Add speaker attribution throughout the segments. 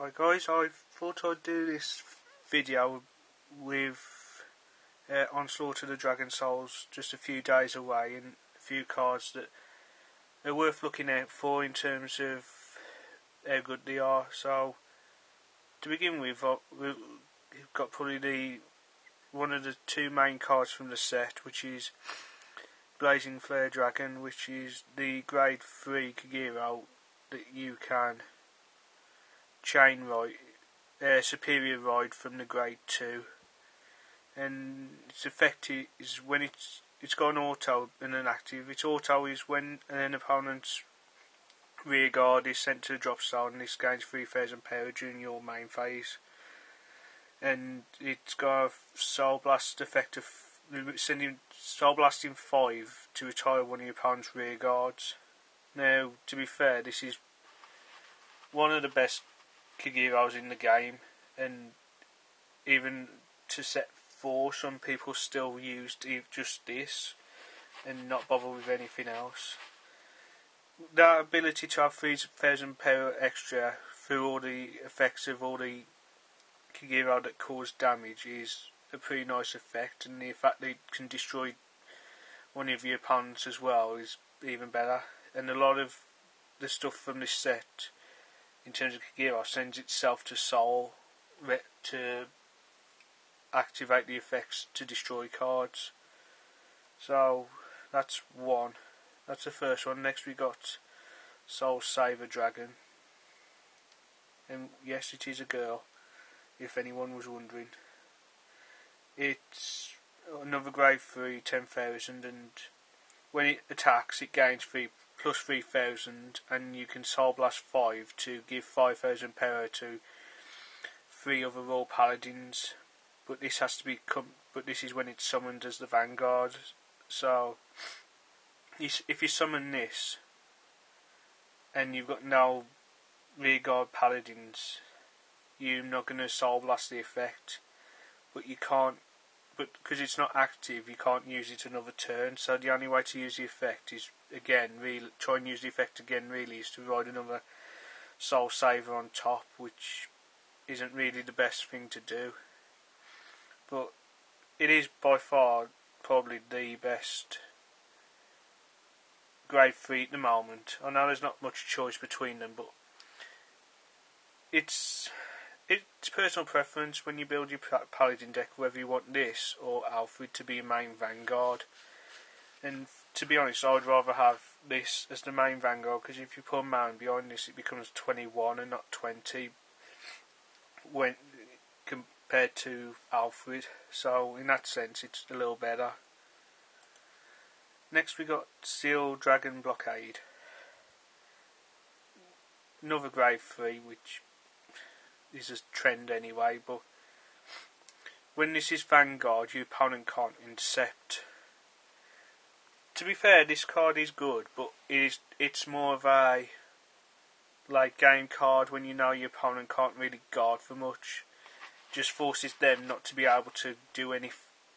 Speaker 1: Hi guys, I thought I'd do this video with Onslaught of the Dragon Souls just a few days away, and a few cards that are worth looking out for in terms of how good they are. So to begin with, we've got probably one of the two main cards from the set, which is Blazing Flare Dragon, which is the grade 3 Kagero that you can chain ride, superior ride from the grade 2, and its effect is when it's got an auto and an active. Its auto is when an opponent's rear guard is sent to the drop zone, and this gains 3000 power during your main phase, and it's got a Soul Blast effect of sending Soul Blasting 5 to retire one of your opponent's rear guards. Now, to be fair, this is one of the best Kageros in the game, and even to set 4, some people still used just this and not bother with anything else. That ability to have 3000 power extra through all the effects of all the Kagero that cause damage is a pretty nice effect, and the fact that it can destroy one of your opponents as well is even better. And a lot of the stuff from this set in terms of Kagero sends itself to Soul to activate the effects to destroy cards. So that's one. That's the first one. Next we got Soul Saver Dragon, and yes, it is a girl, if anyone was wondering. It's another grade 3, 10,000, and when it attacks it gains plus 3000, and you can Soul Blast 5 to give 5000 power to 3 other Royal Paladins. But this has to be this is when it's summoned as the Vanguard. So if you summon this and you've got no rearguard Paladins, you're not going to Soul Blast the effect. But you can't. But because it's not active, you can't use it another turn. So the only way to use the effect is try and use the effect again. Really, is to ride another Soul Saver on top, which isn't really the best thing to do. But it is by far probably the best grade 3 at the moment. I know there's not much choice between them, but it's personal preference when you build your Paladin deck, whether you want this or Alfred to be your main Vanguard. And to be honest, I would rather have this as the main Vanguard, because if you put a man behind this, it becomes 21 and not 20 when compared to Alfred. So in that sense, it's a little better. Next we got Steel Dragon Blockade, another grade 3, which is a trend anyway, but when this is Vanguard, your opponent can't intercept. To be fair, this card is good, but it's more of a like game card when you know your opponent can't really guard for much. Just forces them not to be able to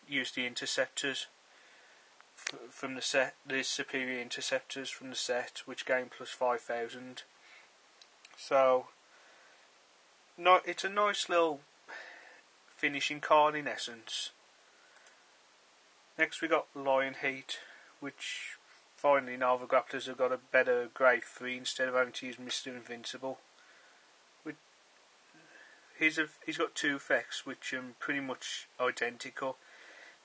Speaker 1: use the interceptors from the set, the superior interceptors from the set, which gain plus 5000. So it's a nice little finishing card in essence. Next we got Lion Heat, which finally now the grapplers have got a better grade 3 instead of having to use Mr. Invincible. He's got 2 effects which are pretty much identical.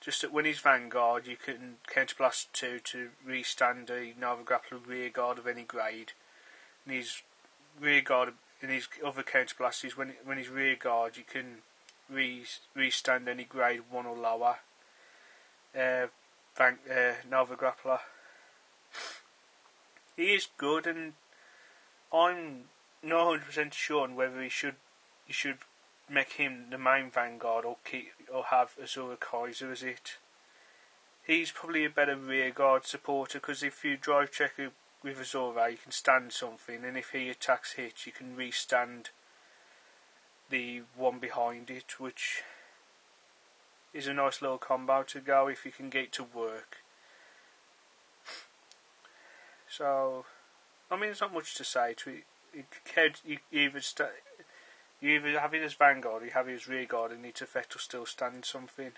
Speaker 1: Just that when he's Vanguard, you can counterblast 2 to restand a Nova Grappler rear guard of any grade. And his rear guard in his other counterblast is when he's rear guard, you can restand any grade 1 or lower Nova Grappler. He is good, and I'm not 100% sure on whether you should make him the main Vanguard or have Azura Kaiser as it. He's probably a better rear guard supporter, because if you drive check with Azura, you can stand something, and if he attacks hit, you can restand the one behind it, which is a nice little combo to go if you can get it to work. So, I mean, there's not much to say to it. You either You either have it as Vanguard or you have it as Rearguard, and its effect will still stand something.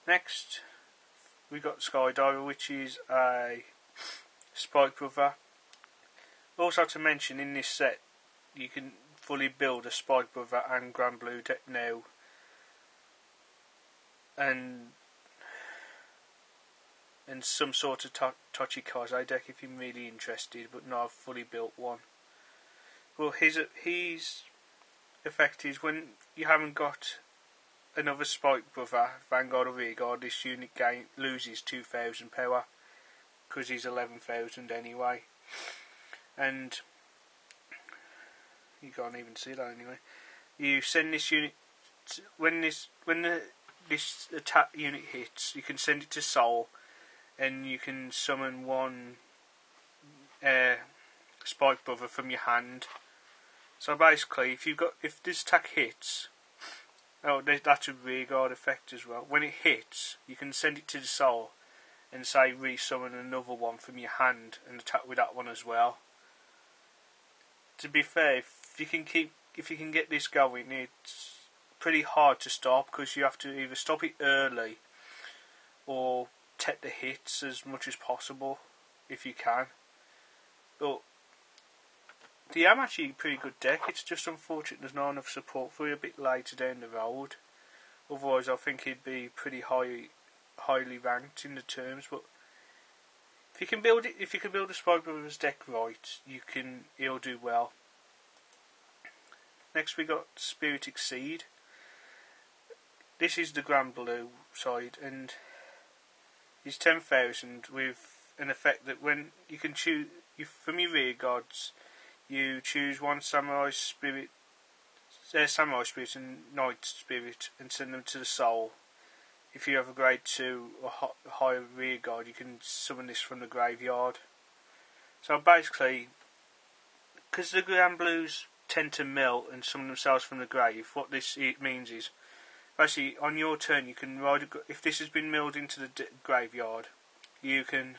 Speaker 1: Next, we got Skydiver, which is a Spike Brother. Also to mention, in this set, you can fully build a Spike Brother and Grand Blue deck now. And some sort of Tochikaze deck if you're really interested, but not a fully built one. Well, his effect is when you haven't got another Spike Brother, Vanguard or Rearguard, this unit loses 2,000 power, because he's 11,000 anyway. And you can't even see that anyway. You send this unit when this attack unit hits, you can send it to Soul, and you can summon one Spike Brother from your hand. So basically, if this attack hits, that's a Rearguard effect as well. When it hits, you can send it to the Soul and say re-summon another one from your hand and attack with that one as well. To be fair, if you can get this going, it's pretty hard to stop, because you have to either stop it early or take the hits as much as possible if you can. But the am actually a pretty good deck. It's just unfortunate there's not enough support for it a bit later down the road. Otherwise, I think he'd be pretty highly ranked in the terms. But if you can build a Spike Brothers deck right, he'll do well. Next, we got Spirit Exceed. This is the Grand Blue side, and he's 10,000 with an effect that when you can choose from your Rearguards, you choose one Samurai Spirit and Knight Spirit and send them to the Soul. If you have a grade 2 or higher Rearguard, you can summon this from the graveyard. So basically, because the Grand Blues tend to mill and summon themselves from the grave, what this means is, basically, on your turn, you can ride. If this has been milled into the graveyard, you can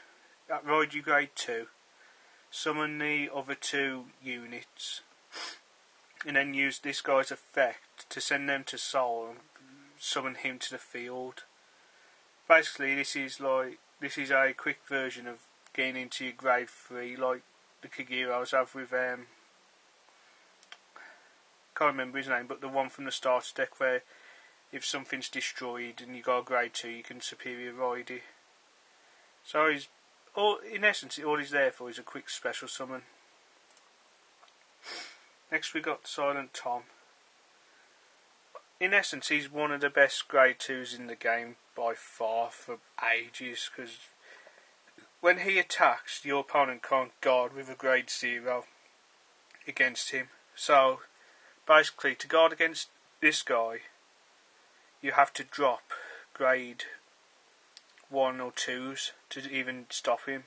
Speaker 1: ride your grade 2, summon the other 2 units, and then use this guy's effect to send them to Soul and summon him to the field. Basically, this is a quick version of getting into your grade 3, like the Kagiros have with can't remember his name, but the one from the starter deck where if something's destroyed and you got a grade 2, you can superior ride it. So in essence, all he's there for is a quick special summon. Next, we got Silent Tom. In essence, he's one of the best grade 2s in the game by far for ages, because when he attacks, your opponent can't guard with a grade 0 against him. So basically, to guard against this guy, you have to drop grade 1 or 2s to even stop him.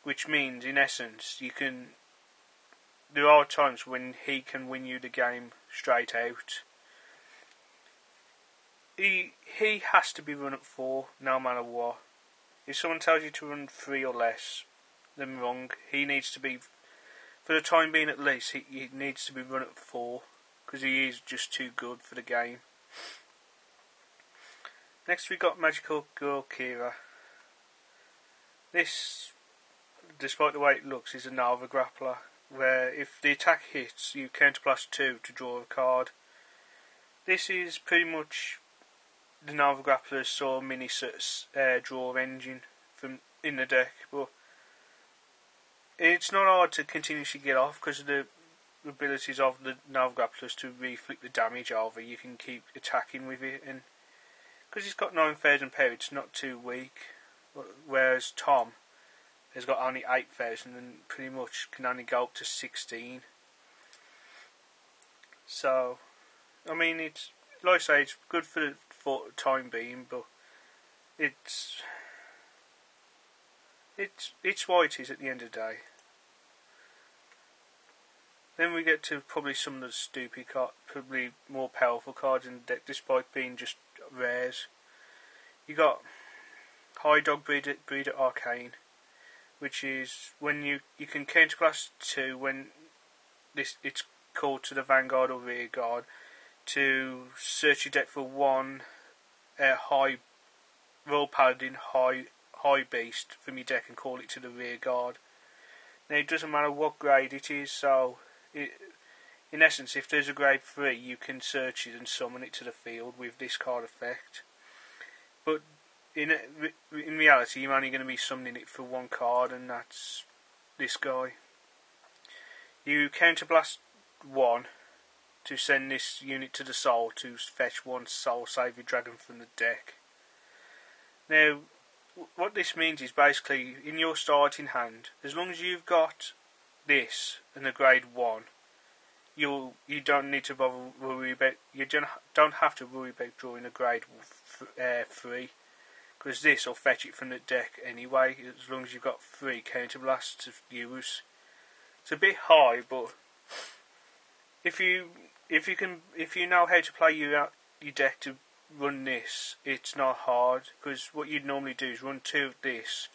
Speaker 1: Which means, in essence, there are times when he can win you the game straight out. He has to be run at 4, no matter what. If someone tells you to run 3 or less, then wrong. He needs to be, for the time being at least, he needs to be run at 4, because he is just too good for the game. Next, we got Magical Girl Kira. This, despite the way it looks, is a Nova Grappler, where if the attack hits, you counterblast 2 to draw a card. This is pretty much the Nova Grappler's sort of mini draw engine in the deck, but it's not hard to continuously get off because of the abilities of the Nova Grapplers to reflick the damage over. You can keep attacking with it, and because he's got 9,000 power, it's not too weak. Whereas Tom has got only 8,000 and pretty much can only go up to 16. So, I mean, it's like I say, it's good for the time being, but it's what it is at the end of the day. Then we get to probably some of the stupid probably more powerful cards in the deck, despite being just rares. You got High Dog Breeder Arcane, which is when you can counterblast 2 when its call to the Vanguard or rear guard to search your deck for one high roll paladin high beast from your deck and call it to the rear guard. Now it doesn't matter what grade it is, so in essence if there's a grade 3 you can search it and summon it to the field with this card effect. But in reality you're only going to be summoning it for one card, and that's this guy. You counterblast 1 to send this unit to the soul to fetch one soul savior dragon from the deck. Now what this means is basically in your starting hand, as long as you've got this and a grade 1, you don't need to worry about, you don't have to worry about drawing a grade 3, because this will fetch it from the deck anyway, as long as you've got 3 counterblasts to use. It's a bit high, but if you know how to play your deck to run this, it's not hard, because what you'd normally do is run 2 of this,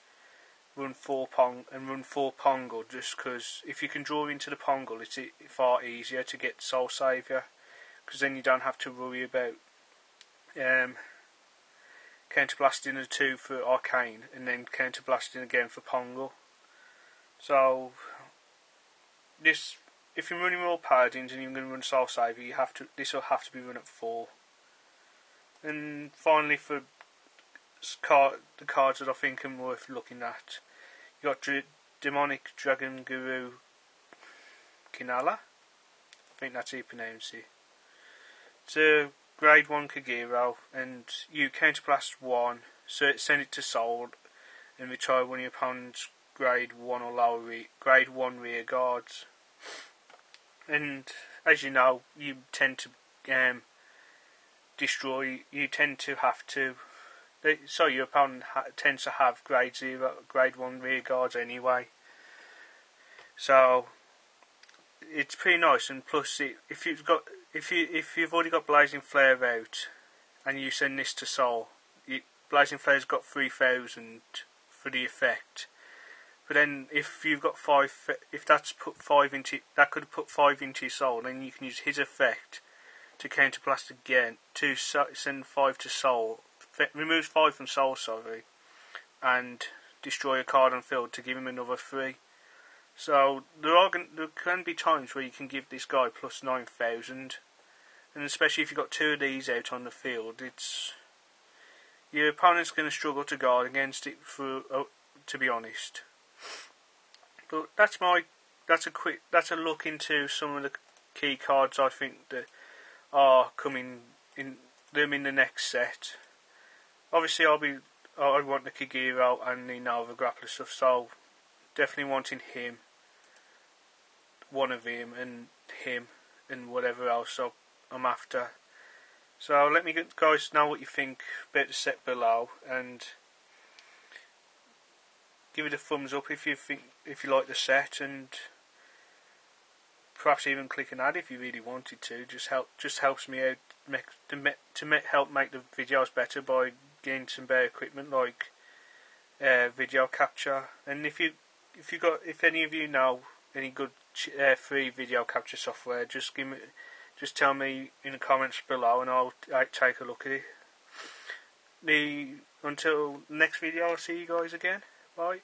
Speaker 1: run 4 Pongle, just because if you can draw into the Pongle it's far easier to get Soul Saviour, because then you don't have to worry about counterblasting the 2 for Arcane and then counterblasting again for Pongle. So this, if you're running all Paladins and you're going to run Soul Saviour, this will have to be run at 4. And finally, for the cards that I think are worth looking at, you got Demonic Dragon Guru Kinala. I think that's how you pronounce it. It's a grade 1 Kagero, and you counterblast 1, so send it to Soul, and retire one of your opponent's grade 1 or lower grade 1 rear guards. And as you know, you tend to destroy. You tend to have to. So your opponent tends to have grade 1 rear guards anyway. So it's pretty nice. And plus, if you've already got Blazing Flare out, and you send this to Soul, Blazing Flare's got 3,000 for the effect. But then if you've got 5, if that's put 5 into, that could have put 5 into your Soul, then you can use his effect to counterblast again, to send 5 to Soul, removes 5 from Soul, sorry, and destroy a card on field to give him another 3. So there can be times where you can give this guy plus 9,000, and especially if you've got 2 of these out on the field, your opponent's going to struggle to guard against it, to be honest. But that's a look into some of the key cards I think that are coming in the next set. Obviously I want the Kagero and the Nova Grappler stuff, so definitely wanting him, one of him and whatever else I'm after. So let me guys know what you think about the set below, and give it a thumbs up if you like the set, and perhaps even click an ad if you really wanted to. Just helps me out help make the videos better by getting some better equipment like video capture. And if any of you know any good free video capture software, just tell me in the comments below, and I'll take a look at it. Until next video, I'll see you guys again. Bye.